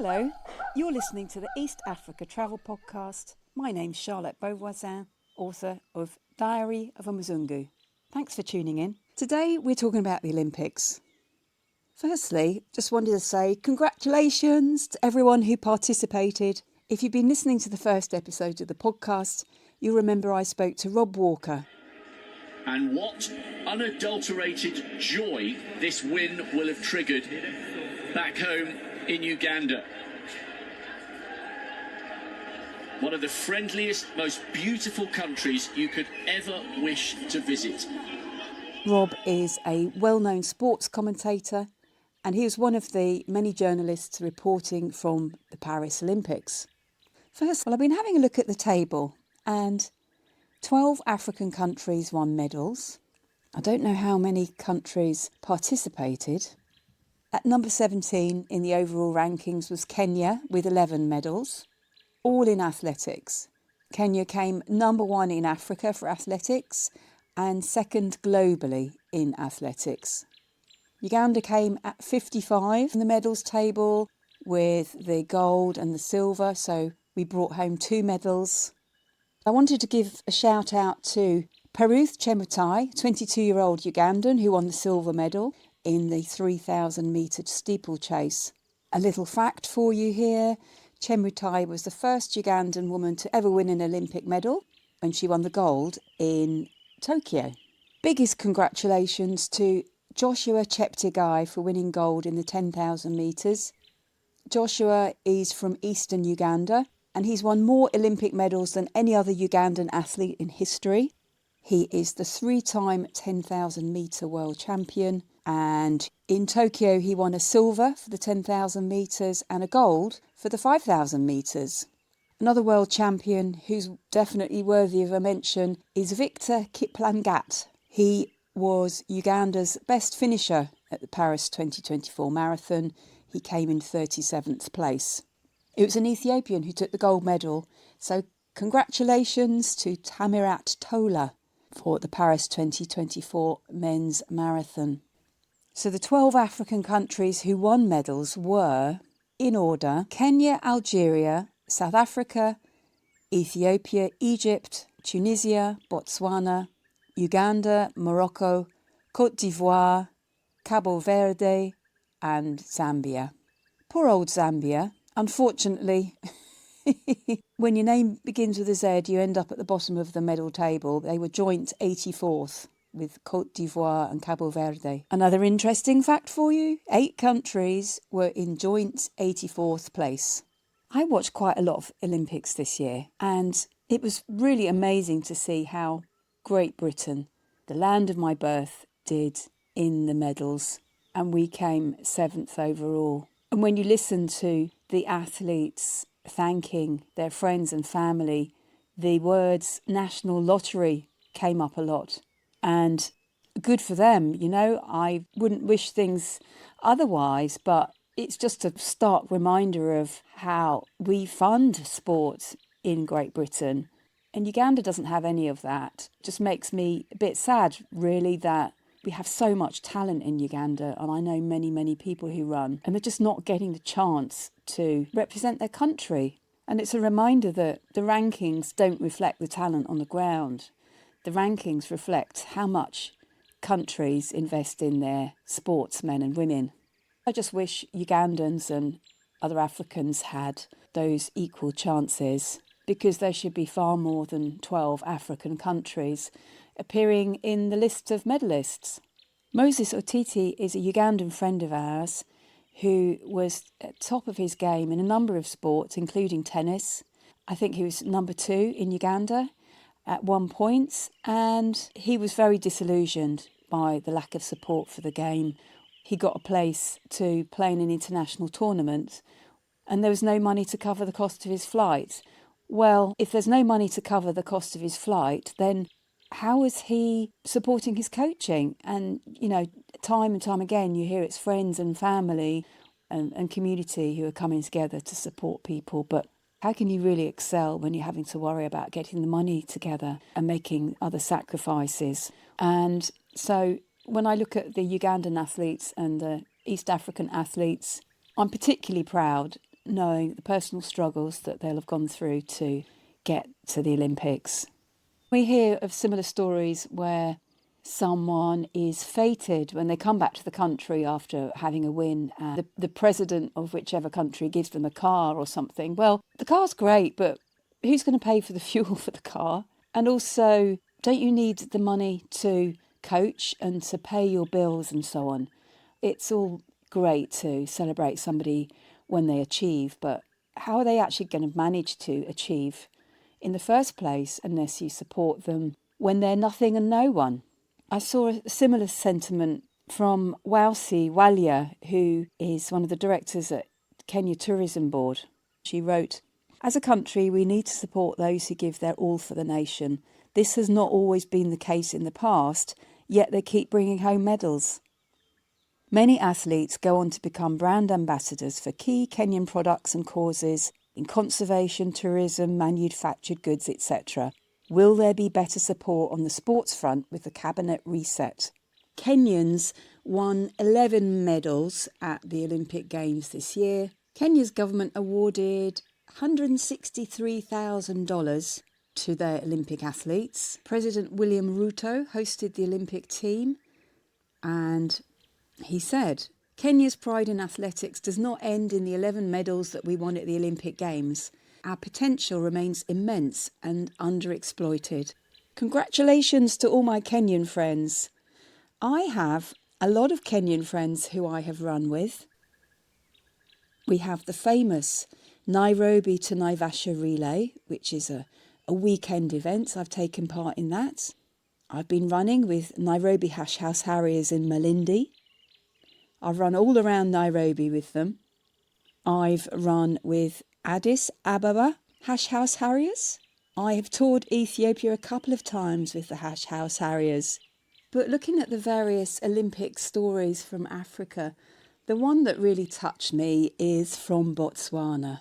Hello, you're listening to the East Africa Travel Podcast. My name's Charlotte Beauvoisin, author of Diary of a Mzungu. Thanks for tuning in. Today we're talking about the Olympics. Firstly, just wanted to say congratulations to everyone who participated. If you've been listening to the first episode of the podcast, you'll remember I spoke to Rob Walker. And what unadulterated joy this win will have triggered back home in Uganda. One of the friendliest, most beautiful countries you could ever wish to visit. Rob is a well-known sports commentator, and he was one of the many journalists reporting from the Paris Olympics. First, I've been having a look at the table, and 12 African countries won medals. I don't know how many countries participated. At number 17 in the overall rankings was Kenya with 11 medals, all in athletics. Kenya came number 1 in Africa for athletics and second globally in athletics. Uganda came at 55 in the medals table with the gold and the silver, so we brought home 2 medals. I wanted to give a shout out to Peruth Chemutai, 22-year-old Ugandan who won the silver medal in the 3,000 metre steeplechase. A little fact for you here, Chemutai was the first Ugandan woman to ever win an Olympic medal when she won the gold in Tokyo. Biggest congratulations to Joshua Cheptegei for winning gold in the 10,000 metres. Joshua is from eastern Uganda and he's won more Olympic medals than any other Ugandan athlete in history. He is the 3-time 10,000 metre world champion, and in Tokyo he won a silver for the 10,000 metres and a gold for the 5,000 metres. Another world champion who's definitely worthy of a mention is Victor Kiplangat. He was Uganda's best finisher at the Paris 2024 marathon. He came in 37th place. It was an Ethiopian who took the gold medal, so congratulations to Tamirat Tola for the Paris 2024 men's marathon. So the 12 African countries who won medals were, in order, Kenya, Algeria, South Africa, Ethiopia, Egypt, Tunisia, Botswana, Uganda, Morocco, Côte d'Ivoire, Cabo Verde and Zambia. Poor old Zambia. Unfortunately, when your name begins with a Z, you end up at the bottom of the medal table. They were joint 84th with Côte d'Ivoire and Cabo Verde. Another interesting fact for you, 8 countries were in joint 84th place. I watched quite a lot of Olympics this year, and it was really amazing to see how Great Britain, the land of my birth, did in the medals, and we came 7th overall. And when you listen to the athletes thanking their friends and family, the words national lottery came up a lot. And good for them, you know, I wouldn't wish things otherwise, but it's just a stark reminder of how we fund sport in Great Britain. And Uganda doesn't have any of that. It just makes me a bit sad, really, that we have so much talent in Uganda, and I know many, many people who run, and they're just not getting the chance to represent their country. And it's a reminder that the rankings don't reflect the talent on the ground. The rankings reflect how much countries invest in their sportsmen and women. I just wish Ugandans and other Africans had those equal chances, because there should be far more than 12 African countries appearing in the list of medalists. Moses Otiti is a Ugandan friend of ours who was at top of his game in a number of sports, including tennis. I think he was number 2 in Uganda at one point, and he was very disillusioned by the lack of support for the game. He got a place to play in an international tournament, and there was no money to cover the cost of his flight. Well, if there's no money to cover the cost of his flight, then how is he supporting his coaching? And, you know, time and time again, you hear it's friends and family and community who are coming together to support people. But how can you really excel when you're having to worry about getting the money together and making other sacrifices? And so when I look at the Ugandan athletes and the East African athletes, I'm particularly proud knowing the personal struggles that they'll have gone through to get to the Olympics. We hear of similar stories where someone is fated when they come back to the country after having a win, and the president of whichever country gives them a car or something. Well, the car's great, but who's going to pay for the fuel for the car? And also, don't you need the money to coach and to pay your bills and so on? It's all great to celebrate somebody when they achieve, but how are they actually going to manage to achieve in the first place unless you support them when they're nothing and no one? I saw a similar sentiment from Wausi Walia, who is one of the directors at Kenya Tourism Board. She wrote, "As a country, we need to support those who give their all for the nation. This has not always been the case in the past, yet they keep bringing home medals. Many athletes go on to become brand ambassadors for key Kenyan products and causes in conservation, tourism, manufactured goods, etc. Will there be better support on the sports front with the cabinet reset?" Kenyans won 11 medals at the Olympic Games this year. Kenya's government awarded $163,000 to their Olympic athletes. President William Ruto hosted the Olympic team, and he said, "Kenya's pride in athletics does not end in the 11 medals that we won at the Olympic Games. Our potential remains immense and underexploited." Congratulations to all my Kenyan friends. I have a lot of Kenyan friends who I have run with. We have the famous Nairobi to Naivasha relay, which is a weekend event. I've taken part in that. I've been running with Nairobi Hash House Harriers in Malindi. I've run all around Nairobi with them. I've run with Addis Ababa Hash House Harriers. I have toured Ethiopia a couple of times with the Hash House Harriers. But looking at the various Olympic stories from Africa, the one that really touched me is from Botswana.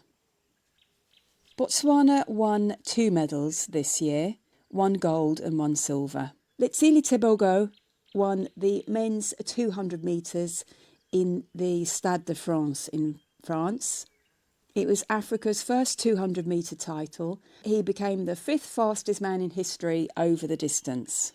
Botswana won 2 medals this year, 1 gold and 1 silver. Letsile Tebogo won the men's 200 metres in the Stade de France in France. It was Africa's first 200 metre title. He became the 5th fastest man in history over the distance.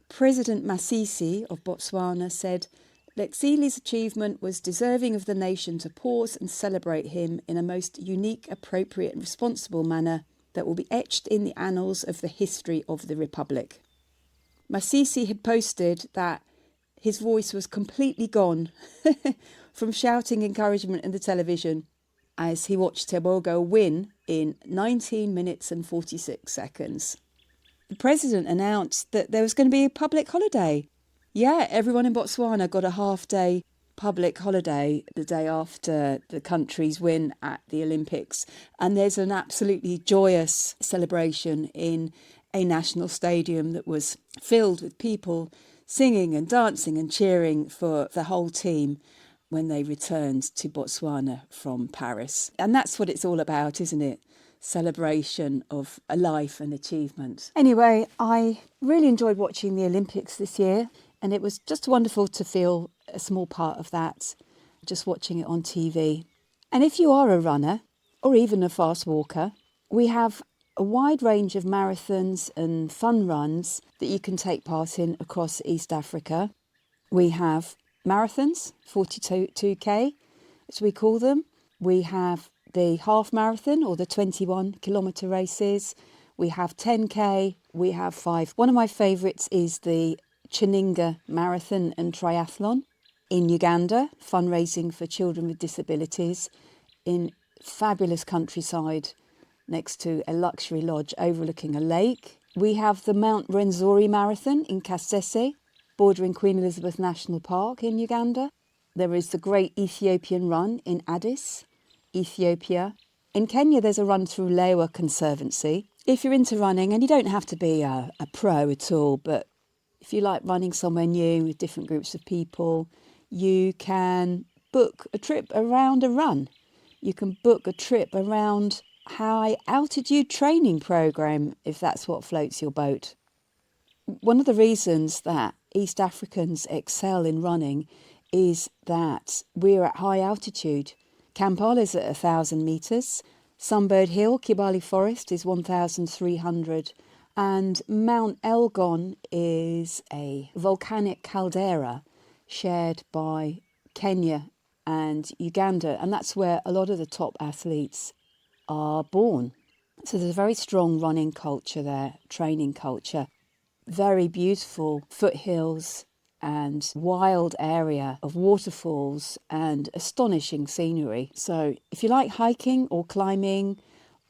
President Masisi of Botswana said Letsile's achievement was deserving of the nation to pause and celebrate him in a most unique, appropriate and responsible manner that will be etched in the annals of the history of the Republic. Masisi had posted that his voice was completely gone from shouting encouragement in the television as he watched Tebogo win in 19 minutes and 46 seconds. The president announced that there was going to be a public holiday. Yeah, everyone in Botswana got a half-day public holiday the day after the country's win at the Olympics. And there's an absolutely joyous celebration in a national stadium that was filled with people singing and dancing and cheering for the whole team when they returned to Botswana from Paris. And that's what it's all about, isn't it? Celebration of a life and achievement. Anyway, I really enjoyed watching the Olympics this year, and it was just wonderful to feel a small part of that, just watching it on TV. And if you are a runner or even a fast walker, we have a wide range of marathons and fun runs that you can take part in across East Africa. We have marathons, 42k as we call them. We have the half marathon or the 21 kilometre races. We have 10k, we have 5. One of my favourites is the Chininga Marathon and Triathlon in Uganda, fundraising for children with disabilities in fabulous countryside next to a luxury lodge overlooking a lake. We have the Mount Rwenzori Marathon in Kasese, bordering Queen Elizabeth National Park in Uganda. There is the Great Ethiopian Run in Addis, Ethiopia. In Kenya, there's a run through Lewa Conservancy. If you're into running, and you don't have to be a pro at all, but if you like running somewhere new with different groups of people, you can book a trip around a run. You can book a trip around high altitude training program if that's what floats your boat. One of the reasons that East Africans excel in running is that we're at high altitude. Kampala's at 1,000 metres. Sunbird Hill, Kibale Forest, is 1,300. And Mount Elgon is a volcanic caldera shared by Kenya and Uganda. And that's where a lot of the top athletes are born. So there's a very strong running culture there, training culture. Very beautiful foothills and wild area of waterfalls and astonishing scenery. So if you like hiking or climbing,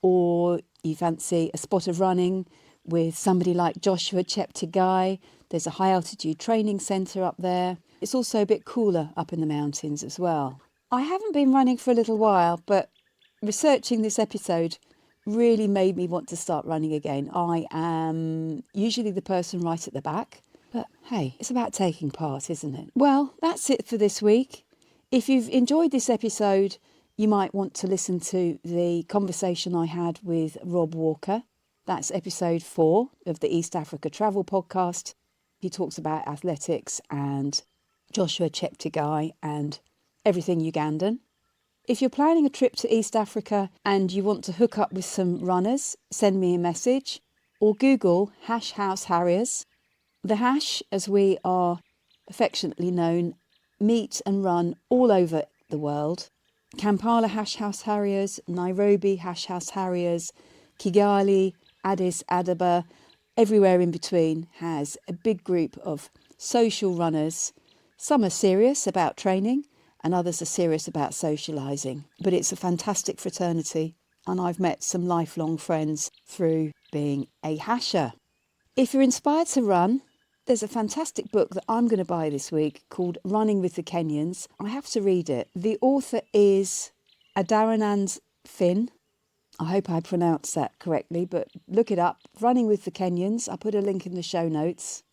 or you fancy a spot of running with somebody like Joshua Cheptegei, there's a high altitude training centre up there. It's also a bit cooler up in the mountains as well. I haven't been running for a little while, but researching this episode really made me want to start running again. I am usually the person right at the back, but hey, it's about taking part, isn't it? Well, that's it for this week. If you've enjoyed this episode, you might want to listen to the conversation I had with Rob Walker. That's episode 4 of the East Africa Travel Podcast. He talks about athletics and Joshua Cheptegei and everything Ugandan. If you're planning a trip to East Africa and you want to hook up with some runners, send me a message or Google #House Harriers. The Hash, as we are affectionately known, meet and run all over the world. Kampala #House Harriers, Nairobi #House Harriers, Kigali, Addis Ababa, everywhere in between has a big group of social runners. Some are serious about training and others are serious about socialising. But it's a fantastic fraternity and I've met some lifelong friends through being a hasher. If you're inspired to run, there's a fantastic book that I'm going to buy this week called Running with the Kenyans. I have to read it. The author is Adaranand Finn. I hope I pronounced that correctly, but look it up. Running with the Kenyans. I put a link in the show notes.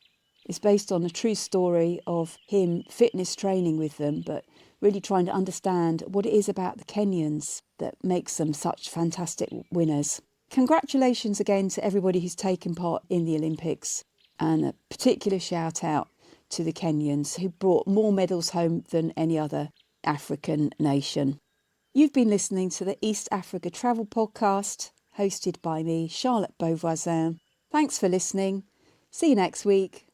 It's based on a true story of him fitness training with them, but really trying to understand what it is about the Kenyans that makes them such fantastic winners. Congratulations again to everybody who's taken part in the Olympics, and a particular shout out to the Kenyans who brought more medals home than any other African nation. You've been listening to the East Africa Travel Podcast, hosted by me, Charlotte Beauvoisin. Thanks for listening. See you next week.